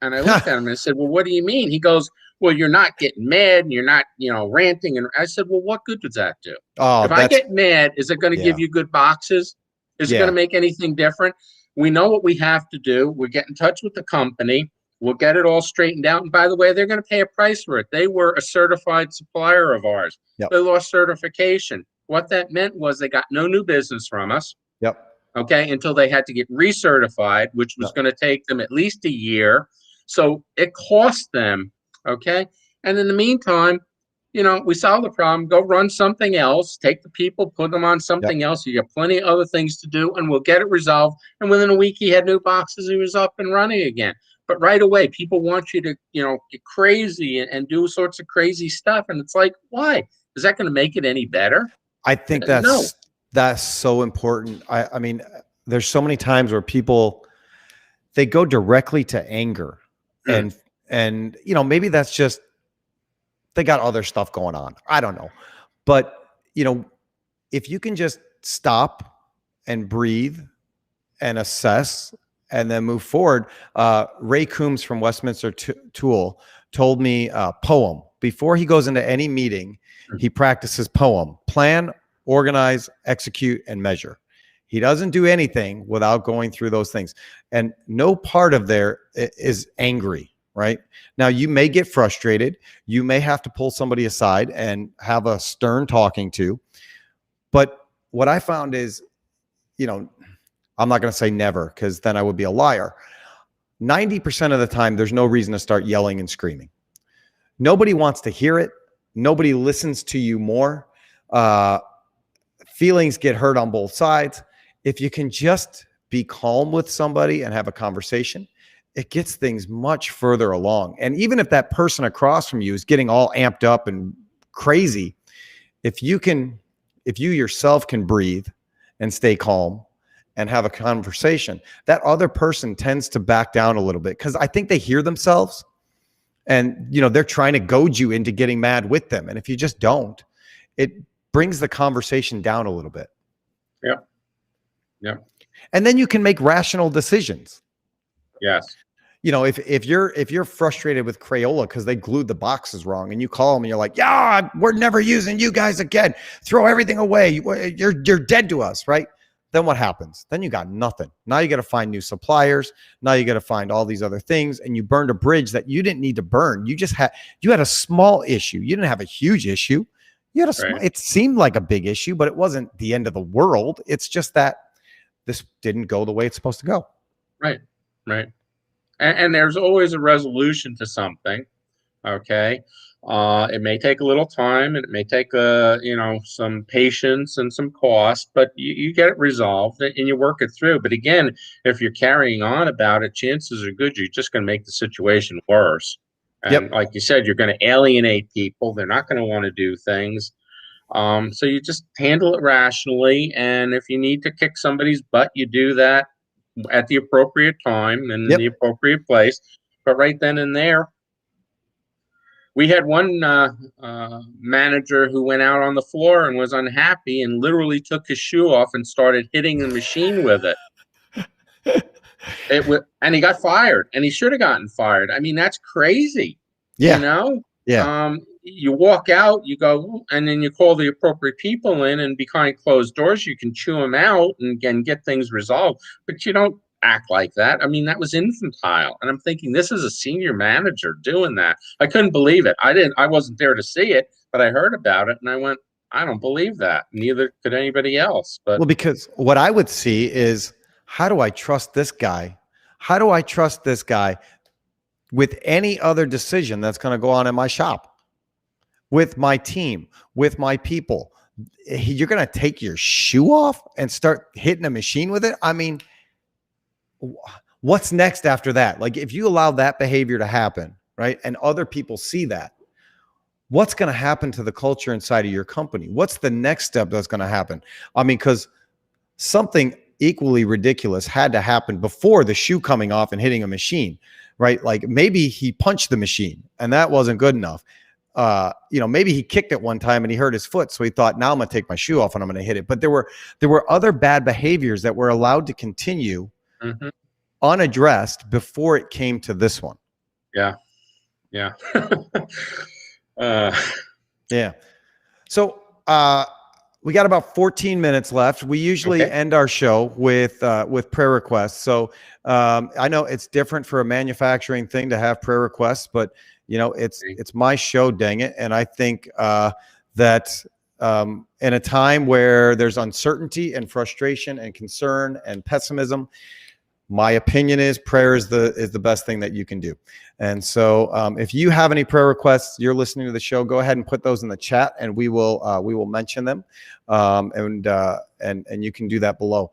And I looked at him and I said, "Well, what do you mean?" He goes, "Well, you're not getting mad and you're not, ranting." And I said, "Well, what good does that do? If I get mad, is it going to give you good boxes? Is it going to make anything different? We know what we have to do. We'll get in touch with the company. We'll get it all straightened out. And by the way, they're going to pay a price for it. They were a certified supplier of ours. Yep. They lost certification. What that meant was they got no new business from us. Yep. Okay, until they had to get recertified, which was going to take them at least a year. So it cost them, okay? And in the meantime, we solved the problem. Go run something else. Take the people, put them on something else. You got plenty of other things to do, and we'll get it resolved. And within a week, he had new boxes. He was up and running again. But right away, people want you to, get crazy and do sorts of crazy stuff. And it's like, why? Is that going to make it any better? I think that's so important. I mean, there's so many times where people they go directly to anger. Hmm. And maybe that's just they got other stuff going on. I don't know. But, if you can just stop and breathe and assess and then move forward. Ray Coombs from Westminster Tool told me poem. Before he goes into any meeting, he practices poem. Plan, organize, execute, and measure. He doesn't do anything without going through those things. And no part of there is angry, right? Now, you may get frustrated. You may have to pull somebody aside and have a stern talking to. But what I found is, I'm not going to say never because then I would be a liar. 90% of the time, there's no reason to start yelling and screaming. Nobody wants to hear it. Nobody listens to you more. Feelings get hurt on both sides. If you can just be calm with somebody and have a conversation, it gets things much further along. And even if that person across from you is getting all amped up and crazy, if you yourself can breathe and stay calm and have a conversation, that other person tends to back down a little bit because I think they hear themselves and, they're trying to goad you into getting mad with them. And if you just don't, it brings the conversation down a little bit. Yep. Yep. And then you can make rational decisions. Yes. If you're frustrated with Crayola because they glued the boxes wrong and you call them and you're like, yeah, we're never using you guys again. Throw everything away. You're dead to us, right? Then what happens? Then you got nothing. Now you got to find new suppliers. Now you got to find all these other things. And you burned a bridge that you didn't need to burn. You had a small issue. You didn't have a huge issue. It seemed like a big issue, but it wasn't the end of the world. It's just that this didn't go the way it's supposed to go. Right. Right. And there's always a resolution to something. Okay. It may take a little time and it may take some patience and some cost, but you get it resolved and you work it through. But again, if you're carrying on about it, chances are good you're just going to make the situation worse. And like you said, you're going to alienate people. They're not going to want to do things. So you just handle it rationally. And if you need to kick somebody's butt, you do that at the appropriate time and in the appropriate place. But right then and there, we had one manager who went out on the floor and was unhappy and literally took his shoe off and started hitting the machine with it. And he got fired, and he should have gotten fired. I mean, that's crazy. Yeah. You walk out, you go, and then you call the appropriate people in, and behind closed doors, you can chew them out and get things resolved. But you don't act like that. I mean, that was infantile. And I'm thinking, this is a senior manager doing that. I couldn't believe it. I wasn't there to see it, but I heard about it, and I went, I don't believe that. Neither could anybody else. But because what I would see is, how do I trust this guy? How do I trust this guy with any other decision that's going to go on in my shop? With my team, with my people, you're going to take your shoe off and start hitting a machine with it? I mean, what's next after that? Like, if you allow that behavior to happen, right, and other people see that, what's going to happen to the culture inside of your company? What's the next step that's going to happen? I mean, because something equally ridiculous had to happen before the shoe coming off and hitting a machine, right? Like, maybe he punched the machine and that wasn't good enough. Maybe he kicked it one time and he hurt his foot. So he thought, now I'm going to take my shoe off and I'm going to hit it. But there were other bad behaviors that were allowed to continue unaddressed before it came to this one. Yeah. Yeah. Yeah. So, we got about 14 minutes left. We usually end our show with prayer requests. So, I know it's different for a manufacturing thing to have prayer requests, but it's my show, dang it. And I think that in a time where there's uncertainty and frustration and concern and pessimism, my opinion is prayer is the best thing that you can do. And so if you have any prayer requests, you're listening to the show, go ahead and put those in the chat and we will mention them. And you can do that below.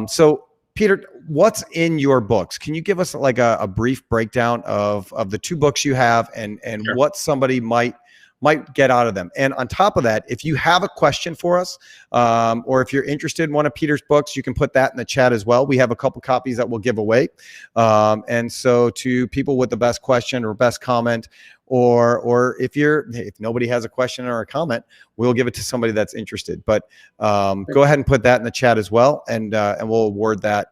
So Peter, what's in your books? Can you give us like a brief breakdown of the two books you have and Sure. what somebody might might get out of them. And on top of that, if you have a question for us, or if you're interested in one of Peter's books, you can put that in the chat as well. We have a couple copies that we'll give away. And so to people with the best question or best comment, or if nobody has a question or a comment, we'll give it to somebody that's interested. But go ahead and put that in the chat as well, and we'll award that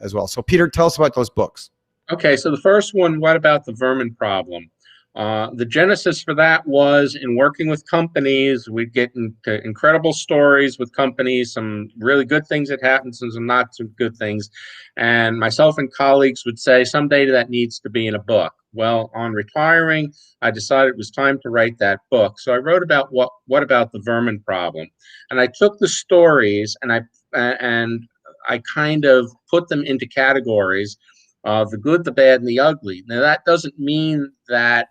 as well. So Peter, tell us about those books. Okay, so the first one, What About the Vermin Problem? The genesis for that was in working with companies. We'd get into incredible stories with companies, some really good things that happened, some not so good things. And myself and colleagues would say, someday that needs to be in a book. Well, on retiring, I decided it was time to write that book. So I wrote about what about the vermin problem? And I took the stories and I kind of put them into categories. The good, the bad, and the ugly. Now, that doesn't mean that,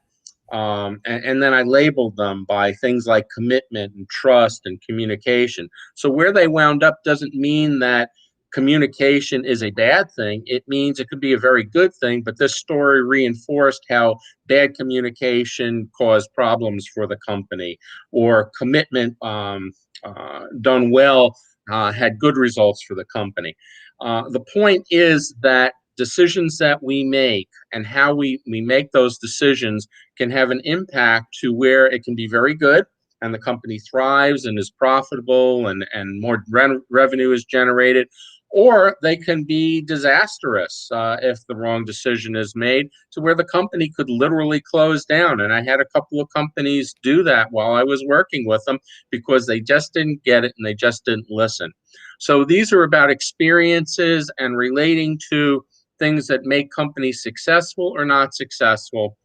and then I labeled them by things like commitment and trust and communication. So where they wound up doesn't mean that communication is a bad thing. It means it could be a very good thing, but this story reinforced how bad communication caused problems for the company, or commitment done well had good results for the company. The point is that decisions that we make and how we make those decisions can have an impact to where it can be very good and the company thrives and is profitable and more revenue is generated, or they can be disastrous if the wrong decision is made, to where the company could literally close down. And I had a couple of companies do that while I was working with them because they just didn't get it and they just didn't listen. So these are about experiences and relating to things that make companies successful or not successful,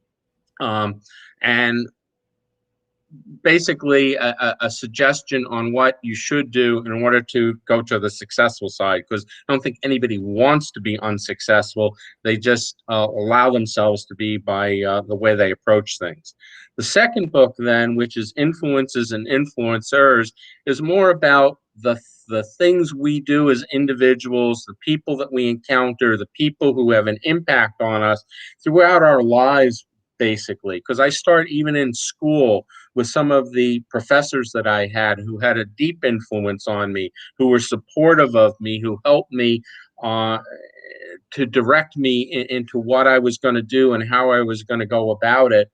and basically a suggestion on what you should do in order to go to the successful side, because I don't think anybody wants to be unsuccessful. They just allow themselves to be by the way they approach things. The second book then, which is Influences and Influencers, is more about the things we do as individuals, the people that we encounter, the people who have an impact on us throughout our lives, basically. Because I start even in school with some of the professors that I had who had a deep influence on me, who were supportive of me, who helped me to direct me into what I was going to do and how I was going to go about it.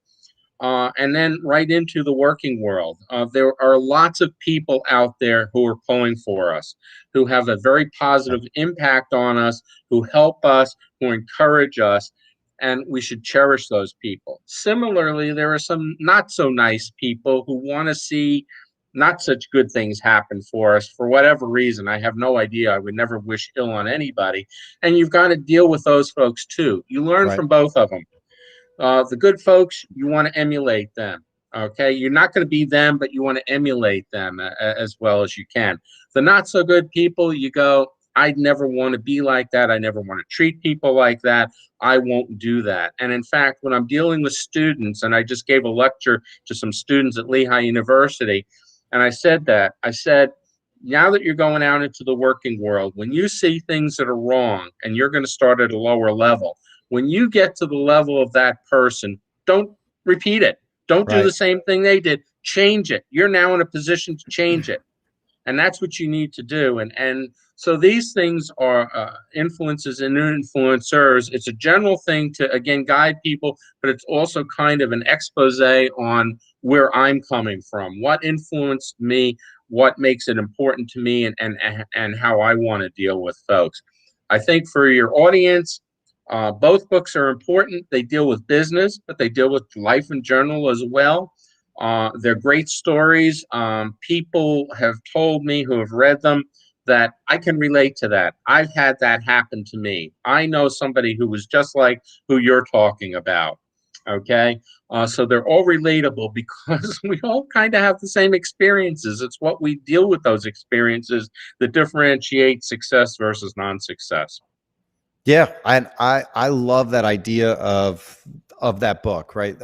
And then right into the working world. There are lots of people out there who are pulling for us, who have a very positive impact on us, who help us, who encourage us, and we should cherish those people. Similarly, there are some not so nice people who want to see not such good things happen for us for whatever reason. I have no idea. I would never wish ill on anybody. And you've got to deal with those folks too. You learn from both of them. The good folks, you want to emulate them. Okay, you're not going to be them, but you want to emulate them as well as you can. The not so good people, you go, I'd never want to be like that. I never want to treat people like that. I won't do that. And in fact, when I'm dealing with students, and I just gave a lecture to some students at Lehigh University, and I said, now that you're going out into the working world, when you see things that are wrong and you're going to start at a lower level, when you get to the level of that person, don't repeat it. Don't do the same thing they did. Change it. You're now in a position to change it. And that's what you need to do. And so these things are influences and influencers. It's a general thing to, again, guide people, but it's also kind of an expose on where I'm coming from, what influenced me, what makes it important to me, and how I want to deal with folks. I think for your audience, both books are important. They deal with business, but they deal with life in general as well. They're great stories. People have told me who have read them that I can relate to that. I've had that happen to me. I know somebody who was just like who you're talking about. Okay. So they're all relatable because we all kind of have the same experiences. It's what we deal with those experiences that differentiate success versus non-success. Yeah, and I love that idea of that book, right?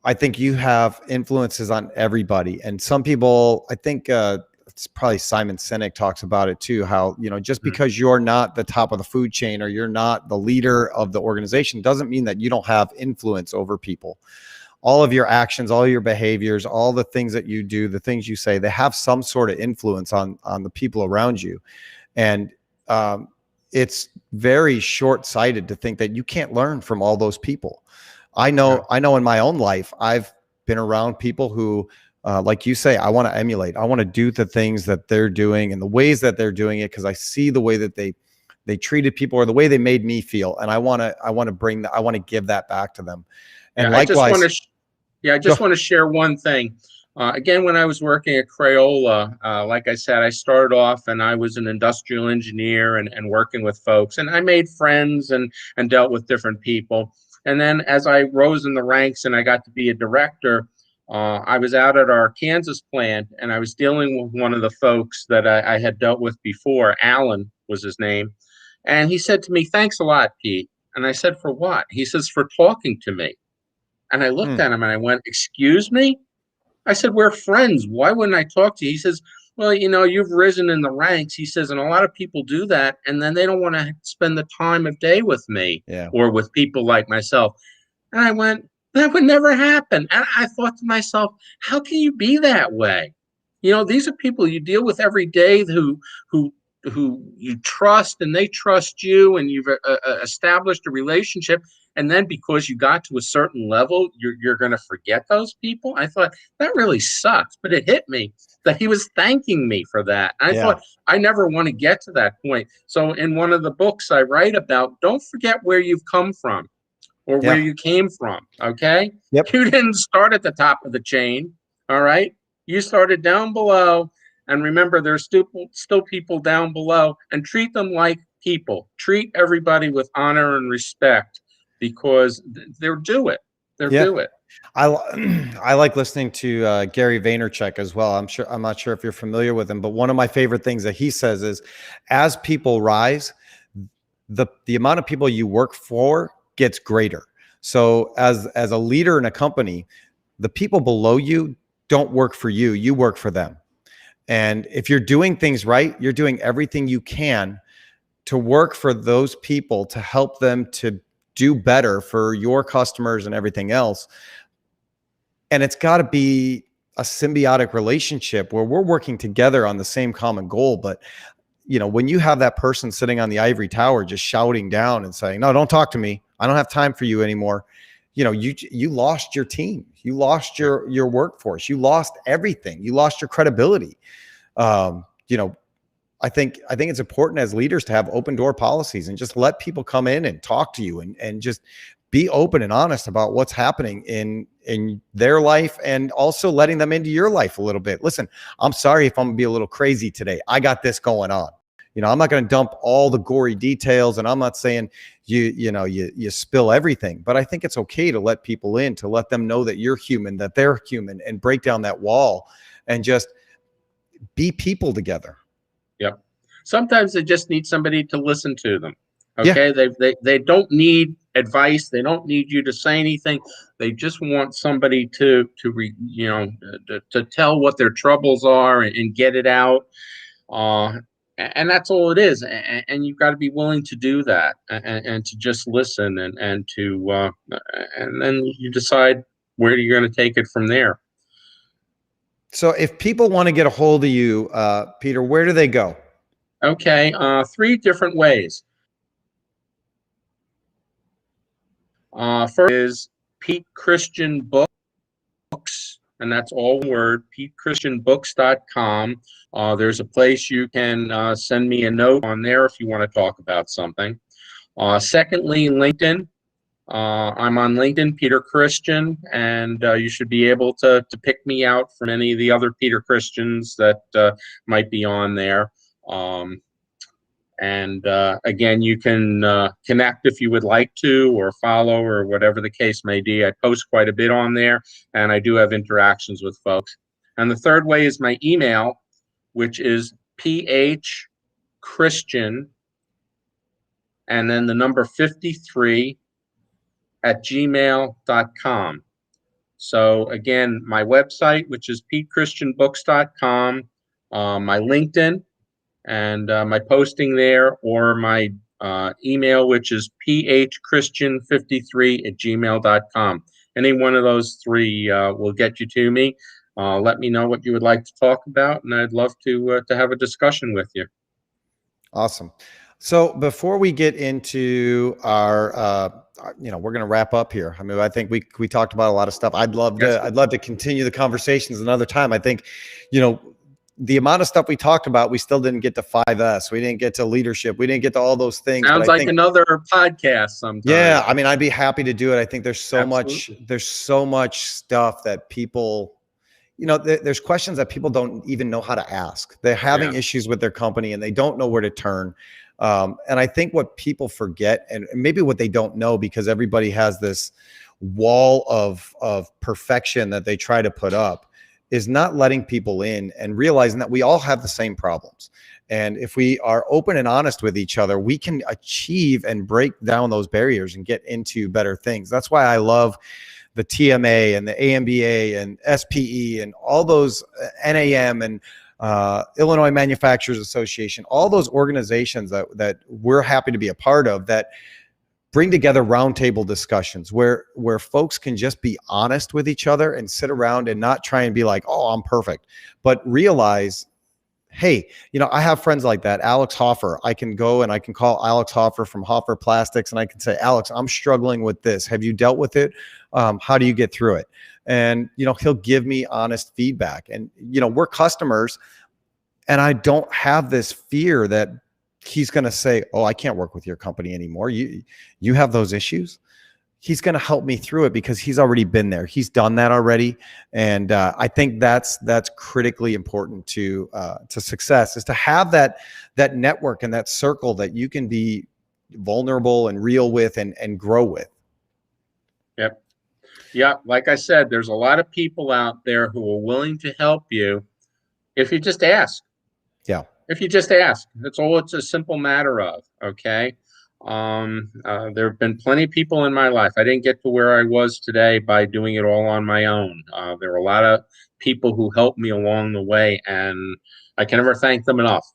I think you have influences on everybody, and some people, I think it's probably Simon Sinek talks about it too, how, just because you're not the top of the food chain or you're not the leader of the organization doesn't mean that you don't have influence over people. all of your actions, all your behaviors, all the things that you do, the things you say, they have some sort of influence on the people around you. And it's very short-sighted to think that you can't learn from all those people. I know in my own life, I've been around people who, like you say, I want to emulate. I want to do the things that they're doing and the ways that they're doing it, because I see the way that they treated people or the way they made me feel, and I want to bring that. I want to give that back to them. And likewise, I just want to share one thing. Again, when I was working at Crayola, like I said, I started off and I was an industrial engineer and working with folks, and I made friends and dealt with different people. And then as I rose in the ranks and I got to be a director, I was out at our Kansas plant and I was dealing with one of the folks that I had dealt with before. Alan was his name. And he said to me, "Thanks a lot, Pete." And I said, "For what?" He says, "For talking to me." And I looked at him and I went, "Excuse me?" I said, "We're friends. Why wouldn't I talk to you?" He says, "Well, you've risen in the ranks." He says, "And a lot of people do that. And then they don't want to spend the time of day with me or with people like myself." And I went, "That would never happen." And I thought to myself, how can you be that way? These are people you deal with every day who you trust, and they trust you, and you've established a relationship. And then because you got to a certain level, you're going to forget those people. I thought that really sucks, but it hit me that he was thanking me for that. And I thought, I never want to get to that point. So in one of the books I write about, don't forget where you've come from or where you came from. Okay. Yep. You didn't start at the top of the chain. All right. You started down below. And remember, there's still people down below, and treat them like people. Treat everybody with honor and respect, because they're due it. They're due it. I like listening to Gary Vaynerchuk as well. I'm not sure if you're familiar with him, but one of my favorite things that he says is, as people rise, the amount of people you work for gets greater. So as a leader in a company, the people below you don't work for you, you work for them. And if you're doing things right, you're doing everything you can to work for those people, to help them to do better for your customers and everything else. And it's got to be a symbiotic relationship where we're working together on the same common goal. But when you have that person sitting on the ivory tower just shouting down and saying, "No, don't talk to me. I don't have time for you anymore." You lost your team. You lost your workforce. You lost everything. You lost your credibility. I think it's important as leaders to have open door policies and just let people come in and talk to you and just be open and honest about what's happening in their life, and also letting them into your life a little bit. Listen, I'm sorry if I'm gonna be a little crazy today. I got this going on. I'm not going to dump all the gory details, and I'm not saying you spill everything, but I think it's okay to let people in, to let them know that you're human, that they're human, and break down that wall and just be people together. Yep. Sometimes they just need somebody to listen to them. Okay. Yeah. They don't need advice. They don't need you to say anything. They just want somebody to tell what their troubles are and get it out. And that's all it is. And you've got to be willing to do that and to just listen and then you decide where you're going to take it from there. So if people want to get a hold of you, Peter, where do they go? Okay. 3 different ways. First is Pete Christian Books, and that's all word, PeteChristianBooks.com. There's a place you can send me a note on there if you want to talk about something. Secondly, LinkedIn. I'm on LinkedIn, Peter Christian, and you should be able to pick me out from any of the other Peter Christians that might be on there. And again, you can connect if you would like to, or follow, or whatever the case may be. I post quite a bit on there, and I do have interactions with folks. And the third way is my email, which is phchristian, and then the number 53 @gmail.com. So again, my website, which is PeteChristianBooks.com, my LinkedIn, and my posting there, or my email, which is phchristian53 @gmail.com. any one of those three will get you to me. Let me know what you would like to talk about, and I'd love to have a discussion with you. Awesome. So before we get into we're going to wrap up here. I mean, I think we talked about a lot of stuff. I'd love to continue the conversations another time. I think, the amount of stuff we talked about, we still didn't get to 5S. We didn't get to leadership. We didn't get to all those things. Sounds like another podcast sometime. Yeah. I mean, I'd be happy to do it. I think there's so much stuff that people, there's questions that people don't even know how to ask. They're having issues with their company and they don't know where to turn. And I think what people forget, and maybe what they don't know, because everybody has this wall of perfection that they try to put up, is not letting people in and realizing that we all have the same problems. And if we are open and honest with each other, we can achieve and break down those barriers and get into better things. That's why I love the TMA and the AMBA and SPE and all those NAM and Illinois Manufacturers Association, all those organizations that we're happy to be a part of, that bring together roundtable discussions where folks can just be honest with each other and sit around and not try and be like, oh, I'm perfect, but realize, hey, I have friends like that. Alex Hoffer, I can go and I can call Alex Hoffer from Hoffer Plastics and I can say, Alex, I'm struggling with this. Have you dealt with it? How do you get through it? And, he'll give me honest feedback. And, we're customers, and I don't have this fear that he's going to say, oh, I can't work with your company anymore. You have those issues. He's going to help me through it because he's already been there. He's done that already. And I think that's critically important to success, is to have that network and that circle that you can be vulnerable and real with and grow with. Yep. Yeah. Like I said, there's a lot of people out there who are willing to help you if you just ask. Yeah. If you just ask, that's all it's a simple matter of. Okay. There have been plenty of people in my life. I didn't get to where I was today by doing it all on my own. There were a lot of people who helped me along the way, and I can never thank them enough.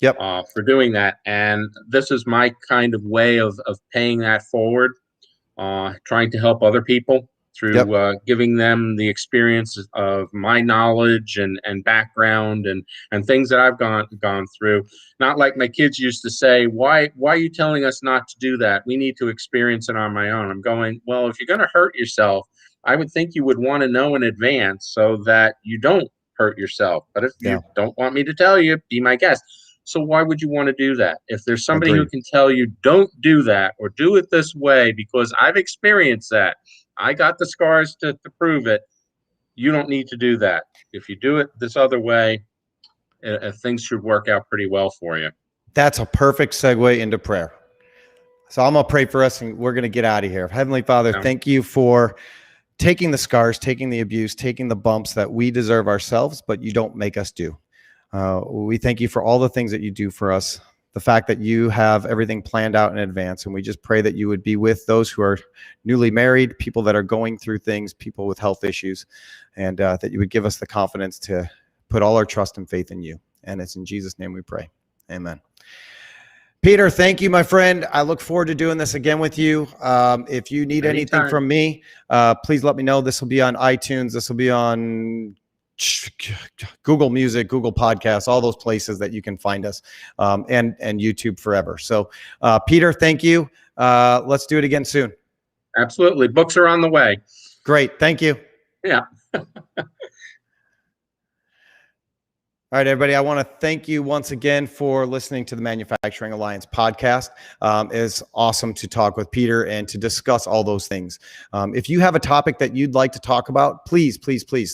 Yep. For doing that. And this is my kind of way of paying that forward, trying to help other people through giving them the experience of my knowledge and background and things that I've gone through. Not like my kids used to say, why are you telling us not to do that? We need to experience it on my own. I'm going, well, if you're going to hurt yourself, I would think you would want to know in advance so that you don't hurt yourself. But if you don't want me to tell you, be my guest. So why would you want to do that? If there's somebody who can tell you, don't do that, or do it this way, because I've experienced that, I got the scars to prove it, you don't need to do that. If you do it this other way, things should work out pretty well for you. That's a perfect segue into prayer. So I'm going to pray for us and we're going to get out of here. Heavenly Father, thank you for taking the scars, taking the abuse, taking the bumps that we deserve ourselves, but you don't make us do. We thank you for all the things that you do for us, the fact that you have everything planned out in advance. And we just pray that you would be with those who are newly married, people that are going through things, people with health issues, and that you would give us the confidence to put all our trust and faith in you. And it's in Jesus' name we pray. Amen. Peter, thank you, my friend. I look forward to doing this again with you. If you need anything from me, please let me know. This will be on iTunes. This will be on Google Music, Google Podcasts, all those places that you can find us, and YouTube forever. So, Peter, thank you. Let's do it again soon. Absolutely. Books are on the way. Great. Thank you. Yeah. All right, everybody. I want to thank you once again for listening to the Manufacturing Alliance podcast. It's awesome to talk with Peter and to discuss all those things. If you have a topic that you'd like to talk about, please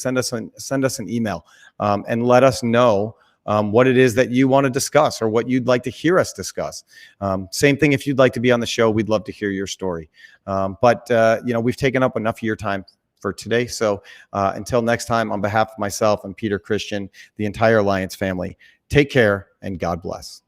send us an email and let us know what it is that you want to discuss or what you'd like to hear us discuss. Same thing if you'd like to be on the show. We'd love to hear your story. But we've taken up enough of your time for today. So until next time, on behalf of myself and Peter Christian, the entire Alliance family, take care and God bless.